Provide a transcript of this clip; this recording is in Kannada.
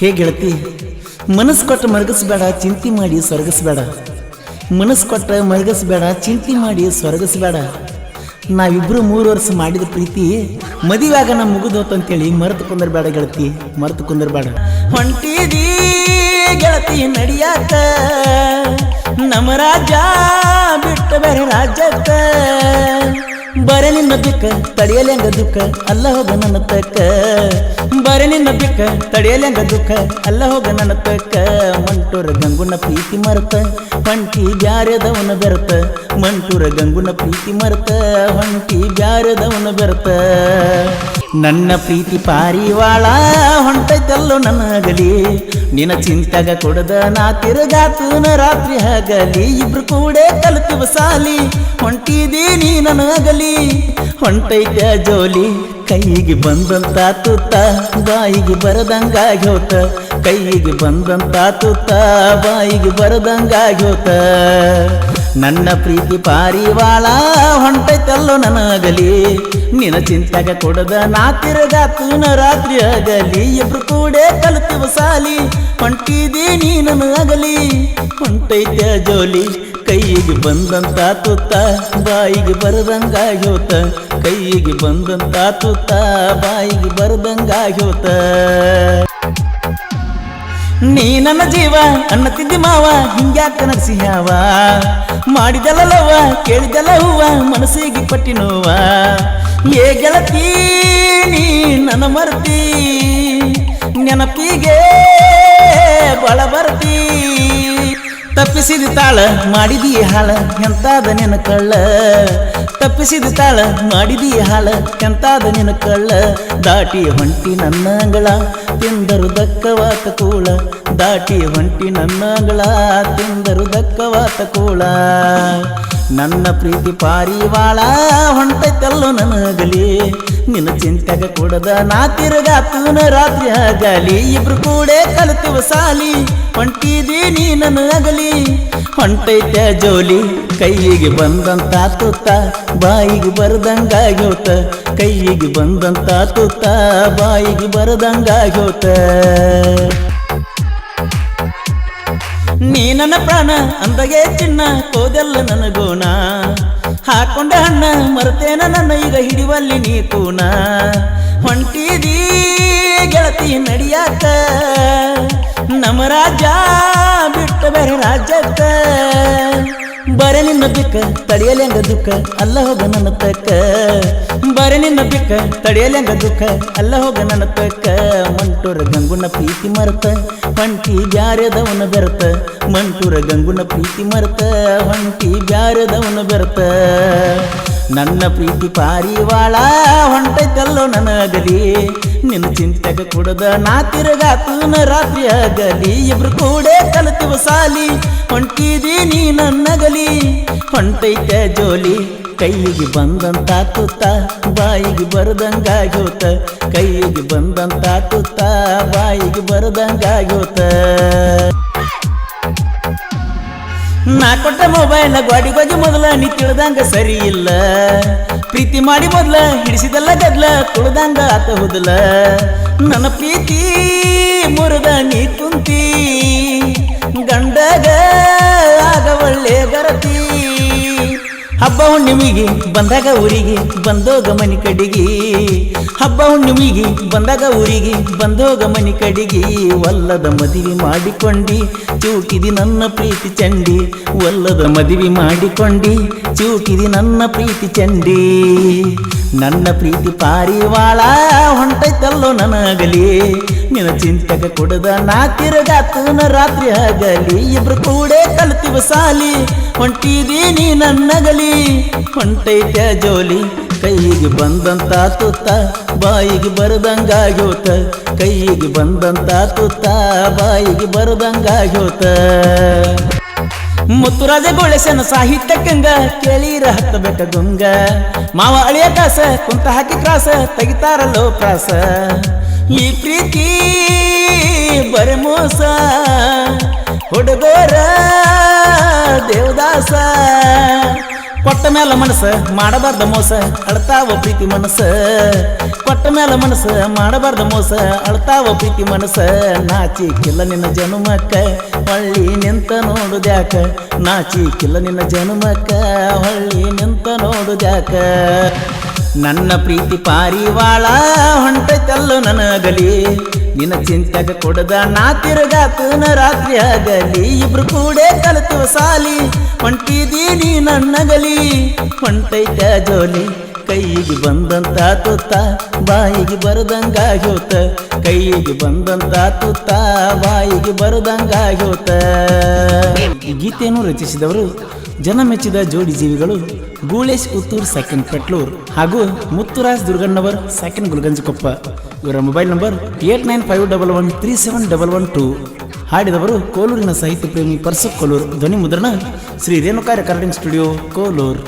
ಹೇ ಗೆಳತಿ, ಮನಸ್ಸು ಕೊಟ್ಟು ಮರಗಿಸ್ಬೇಡ, ಚಿಂತೆ ಮಾಡಿ ಸ್ವರ್ಗಿಸ್ಬೇಡ. ಮನಸ್ಸು ಕೊಟ್ಟು ಮರಗಿಸ್ಬೇಡ, ಚಿಂತೆ ಮಾಡಿ ಸ್ವರ್ಗಿಸ್ಬೇಡ. ನಾವಿಬ್ರು 3 ವರ್ಷ ಮಾಡಿದ ಪ್ರೀತಿ ಮದುವೆಯಾಗ ನಮ್ಮ ಮುಗಿದೋತಂತೇಳಿ ಮರೆತು ಕುಂದರ್ಬೇಡ ಗೆಳತಿ, ಮರೆತು ಕುಂದರ್ಬೇಡ. ಹೊಂಟಿದೀ ಗೆಳತಿ ನಡಿಯಾಕ ನಮ್ಮ ರಾಜ ಬಿಟ್ಟು ಬೇರೆ ರಾಜ್ಯಕ್ಕ. ಬರೆ ನಿನ್ನ ಬಿಕ್ಕ ತಡೆಯಲೆಂಗ ದುಃಖ ಅಲ್ಲ ಹೋಗ ನನ್ನ ತಕ್ಕ. ಬರೆ ನಿನ್ನ ಬಿಕ್ಕ ತಡೆಯಲೆಂಗ ದುಃಖ ಅಲ್ಲ ಹೋಗ ನನ್ನ ತಕ್ಕ. ಮಂಟೂರ ಗಂಗುನ ಪ್ರೀತಿ ಮರೆತ ಹೊಂಟಿ ಬ್ಯಾರೆದವನ ಬೆರತ. ಮಂಟೂರ ಗಂಗುನ ಪ್ರೀತಿ ಮರೆತ ಹೊಂಟಿ ಬ್ಯಾರೆದವನ ಬೆರತ. ನನ್ನ ಪ್ರೀತಿ ಪಾರಿವಾಳ ಹೊಂಟೈತಲ್ಲೋ ನನಗಲಿ. ನಿನ್ನ ಚಿಂತಾಗ ಕೊಡದ ನಾ ತಿರುಗಾತನ ರಾತ್ರಿ ಹಗಲಿ. ಇಬ್ರು ಕೂಡ ಕಲಿತೀವ ಸಾಲಿ ಹೊಂಟಿದೀ ನೀ ನನಗಲಿ. ಹೊಂಟೈತ ಜೋಲಿ ಕೈಗೆ ಬಂದಂತ ತುತ್ತ ಬಾಯಿಗೆ ಬರದಂಗಾಗಿ ಹೋತ. ಕೈಗೆ ಬಂದಂತ ತುತ್ತ ಬಾಯಿಗೆ ಬರದಂಗಾಗಿ ಹೋತ. ನನ್ನ ಪ್ರೀತಿ ಪಾರಿವಾಳ ಹೊಂಟೈತಲ್ಲೋ ನನಗಲಿ. ನಿನ್ನ ಚಿಂತಾಗ ಕೊಡದ ನಾ ತಿರುಗಾತನ ರಾತ್ರಿ ಆಗಲಿ. ಇಬ್ರು ಕೂಡ ಕಲಿತೀವ ಸಾಲಿ ಹೊಂಟಿದೀ ನೀ ನನಗಲಿ. ಹೊಂಟೈತ ಜೋಲಿ ಕೈಗೆ ಬಂದಂತ ತುತ್ತ ಬಾಯಿಗೆ ಬರದಂಗಾಗಿ ಹೋತ. ಕೈಗೆ ಬಂದಂತ ತುತ್ತ ಬಾಯಿಗೆ ಬರದಂಗಾಗಿ ಹೋತ. ನೀ ನನ್ನ ಜೀವ ಅನ್ನತಿದ್ದಿ ಮಾವ ಹಿಂಗ್ಯಾಕ ನಡ್ಸಿ ಯಾವ. ಮಾಡಿದಲ್ಲವ ಕೇಳಿದಲ್ಲ ಹೂವ ಮನಸ್ಸಿಗೆ ಪಟ್ಟಿ ನೋವ. ಏ ಗೆಳತಿ ನೀ ನನ್ನ ಮರ್ತಿ ನೆನಪಿಗೆ ಬಳ ಬರ್ತಿ. ತಪ್ಪಿಸಿದ ತಾಳ ಮಾಡಿದಿ ಹಾಳ ಎಂತಾದ ನಿನ್ನ ಕಳ್ಳ. ತಪ್ಪಿಸಿದ ತಾಳ ಮಾಡಿದಿ ಹಾಳ ಎಂತಾದ ನಿನ್ನ ಕಳ್ಳ. ದಾಟಿ ಹೊಂಟಿ ನನ್ನ ಅಂಗಳ ತಿಂದರು ದಕ್ಕವಾತ ಕೂಳ. ದಾಟಿ ಹೊಂಟಿ ನನ್ನ ಅಂಗಳ ತಿಂದರು ದಕ್ಕವಾತ ಕೂಳ. ನನ್ನ ಪ್ರೀತಿ ಪಾರಿವಾಳ ಹೊಂಟೈತಲ್ಲೋ ನನಗಲಿ. ನಿನ್ನ ಚಿಂತೆಗ ಕೊಡದ ನಾ ತಿರುಗಾತನ ರಾತ್ರಿ ಆಗಲಿ. ಇಬ್ರು ಕೂಡ ಕಲಿತೀವ ಸಾಲಿ ಹೊಂಟಿದೀ ನೀ ನನಗಲಿ. ಹೊಂಟೈತ ಜೋಲಿ ಕೈಗೆ ಬಂದಂತ ತುತ್ತ ಬಾಯಿಗೆ ಬರದಂಗಾಗಿ ಹೋತ. ಕೈಗೆ ಬಂದಂತ ತುತ್ತ ಬಾಯಿಗೆ ಬರದಂಗಾಗಿ ಹೋತ. ನೀ ನನ್ನ ಪ್ರಾಣ ಅಂದಗೆ ಚಿನ್ನ ಕೋದೆಲ್ಲ ನನಗೋಣ. ಹಾಕೊಂಡ ಹಣ್ಣ ಮರ್ತೇನ ನನ್ನ ಈಗ ಹಿಡಿವಲ್ಲಿ ನೀ ಕೂನ. ಹೊಂಟಿದೀ ಗೆಳತಿ ನಡಿಯಾಕ ನಮ್ಮ ರಾಜ ಬಿಟ್ಟು ಬೇರೆ ರಾಜ್ಯಕ್ಕ. ಬರೆ ನಿನ್ನ ಬಿಕ್ಕ ತಡೆಯಲೆಂಗ ದುಃಖ ಅಲ್ಲ ಹೋಗ ನನ್ನ ತಕ್ಕ. ಬರೆ ನಿನ್ನ ಬಿಕ್ಕ ತಡೆಯಲೆಂಗ ದುಃಖ ಅಲ್ಲ ಹೋಗ ನನ್ನ ತಕ್ಕ. ಮಂಟೂರ ಗಂಗುನ ಪ್ರೀತಿ ಮರೆತ ಹೊಂಟಿ ಬ್ಯಾರೆದವನ ಬೆರತ. ಮಂಟೂರ ಗಂಗುನ ಪ್ರೀತಿ ಮರೆತ ಹೊಂಟಿ ಬ್ಯಾರೆದವನ ಬೆರತ. ನನ್ನ ಪ್ರೀತಿ ಪಾರಿವಾಳ ಹೊಂಟೈತಲ್ಲೋ ನನಗಲಿ. ನಿನ್ನ ಚಿಂತೆಗ ಕೊಡದ ನಾ ತಿರುಗಾತನ ರಾತ್ರಿ ಆಗಲಿ. ಇಬ್ರು ಕೂಡ ಕಲಿತೀವ ಸಾಲಿ ಹೊಂಟಿದೀ ನೀ ನನ್ನಗಲಿ. ಹೊಂಟೈತ ಜೋಲಿ ಕೈಗೆ ಬಂದಂತ ತುತ್ತ ಬಾಯಿಗೆ ಬರದಂಗಾಗಿ ಹೋತ. ಕೈಗೆ ಬಂದಂತ ತುತ್ತ ಬಾಯಿಗೆ ಬರದಂಗಾಗಿ ಹೋತ. ನಾ ಕೊಟ್ಟ ಮೊಬೈಲ್ ಗಾಡಿಗೋಗಿ ಮೊದಲ ನೀ ತಿಳಿದಂಗ ಸರಿ ಇಲ್ಲ. ಪ್ರೀತಿ ಮಾಡಿ ಮೊದಲ ಹಿಡಿಸಿದಲ್ಲ ಗದ್ಲ ತುಳ್ದಂಗ ಆತ ಹೋದಲ. ನನ್ನ ಪ್ರೀತಿ ಮುರಿದ ನೀ ಕುಂತಿ ಗಂಡಗ ಆಗ ಒಳ್ಳೆ ಗರತಿ. ಹಬ್ಬ ಹುಣ್ಣಿಮಿಗೆ ಬಂದಾಗ ಊರಿಗೆ ಬಂದೋಗ ಮನಿ ಕಡಿಗಿ. ಹಬ್ಬ ಹುಣ್ಣಿಮಿಗೆ ಬಂದಾಗ ಊರಿಗೆ ಬಂದೋಗ ಮನಿ ಕಡಿಗಿ. ಒಲ್ಲದ ಮದುವೆ ಮಾಡಿಕೊಂಡಿ ಚೂಟಿದಿ ನನ್ನ ಪ್ರೀತಿ ಚಂಡಿ. ಒಲ್ಲದ ಮದುವೆ ಮಾಡಿಕೊಂಡಿ ಚೂಟಿದಿ ನನ್ನ ಪ್ರೀತಿ ಚಂಡಿ. ನನ್ನ ಪ್ರೀತಿ ಪಾರಿವಾಳ ಹೊಂಟೈತಲ್ಲೋ ನನಗಲಿ. ನಿನ್ನ ಚಿಂತೆಗ ಕೊಡದ ನಾ ತಿರುಗಾತನ ರಾತ್ರಿ ಆಗಲಿ. ಇಬ್ರು ಕೂಡ ಕಲಿತೀವ ಸಾಲಿ ಹೊಂಟಿದೀ ನೀ ನನ್ನಗಲಿ. ಹೊಂಟೈತ ಜೋಲಿ ಕೈಗೆ ಬಂದಂತ ತುತ್ತ ಬಾಯಿಗೆ ಬರದಂಗಾಗಿ ಹೋತ. ಕೈಗೆ ಬಂದಂತ ತುತ್ತ ಬಾಯಿಗೆ ಬರದಂಗಾಗಿ ಹೋತ. ಮುತ್ತುರಾಜ ಗೋಳೆಸನ ಸಾಹಿತ್ಯಕ್ಕಂಗ ಕೇಳಿರ ಹತ್ತಬೇಕ ಗುಂಗ. ಮಾವ ಅಳಿಯ ಕಾಸ ಕುಂತ ಹಾಕಿ ಕ್ರಾಸ ತೆಗಿತಾರಲ್ಲೋ ಪ್ರಾಸ. ಈ ಪ್ರೀತಿ ಬರೆ ಮೋಸ ಹುಡುಗೋರ ದೇವದಾಸ. ಕೊಟ್ಟ ಮೇಲೆ ಮನಸ್ಸ ಮಾಡಬಾರ್ದ ಮೋಸ ಅಳ್ತಾವ ಪ್ರೀತಿ ಮನಸ್ಸ ಕೊಟ್ಟ ಮೇಲೆ ಮನಸ್ಸ ಮಾಡಬಾರ್ದ ಮೋಸ ಅಳ್ತಾವ ಪ್ರೀತಿ ಮನಸ್ಸ ನಾಚಿಕಿಲ್ಲ ನಿನ್ನ ಜನುಮಕ್ಕ ಹೊಳ್ಳಿ ನಿಂತ ನೋಡುದ್ಯಾಕ ನಾಚಿಕಿಲ್ಲ ನಿನ್ನ ಜನುಮಕ್ಕ ಹೊಳ್ಳಿ ನಿಂತ ನೋಡುದ್ಯಾಕ ನನ್ನ ಪ್ರೀತಿ ಪಾರಿವಾಳ ಹೊಂಟೈತಲ್ಲೋ ನನಗಲಿ ನಿನ್ನ ಚಿಂತೆಗ ಕೊಡದ ನಾ ತಿರುಗಾತನ ರಾತ್ರಿ ಆಗಲಿ ಇಬ್ರು ಕೂಡೆ ಕಲಿತುವ ಸಾಲಿ ಹೊಂಟಿದೀನಿ ನನ್ನಗಲಿ ಹೊಂಟೈತ ಜೋಲಿ ಕೈಗೆ ಬಂದಂತ ತುತ್ತ ಬಾಯಿಗೆ ಬರದಂಗಾಗ್ಯೋತ ಕೈಗೆ ಬಂದಂತ ತುತ್ತ ಬಾಯಿಗೆ ಬರದಂಗಾಗ್ಯೋತ ಗೀತೆಯನ್ನು ರಚಿಸಿದವರು ಜನ ಮೆಚ್ಚಿದ ಜೋಡಿ ಜೀವಿಗಳು ಗೂಳೇಶ್ ಉತ್ತೂರ್ ಸೆಕೆಂಡ್ ಪೆಟ್ಲೂರ್ ಹಾಗೂ ಮುತ್ತುರಾಜ್ ದುರ್ಗಣ್ಣವರ್ ಸೆಕೆಂಡ್ ಗುಲ್ಗಂಜಕೊಪ್ಪ. ಇವರ ಮೊಬೈಲ್ ನಂಬರ್ 8951137112. ಹಾಡಿದವರು ಕೋಲೂರಿನ ಸಾಹಿತ್ಯ ಪ್ರೇಮಿ ಪರ್ಸು ಕೋಲೂರ್. ಧ್ವನಿ ಮುದ್ರಣ ಶ್ರೀ ರೇಣುಕಾ ರೆಕಾರ್ಡಿಂಗ್ ಸ್ಟುಡಿಯೋ ಕೋಲೂರ್.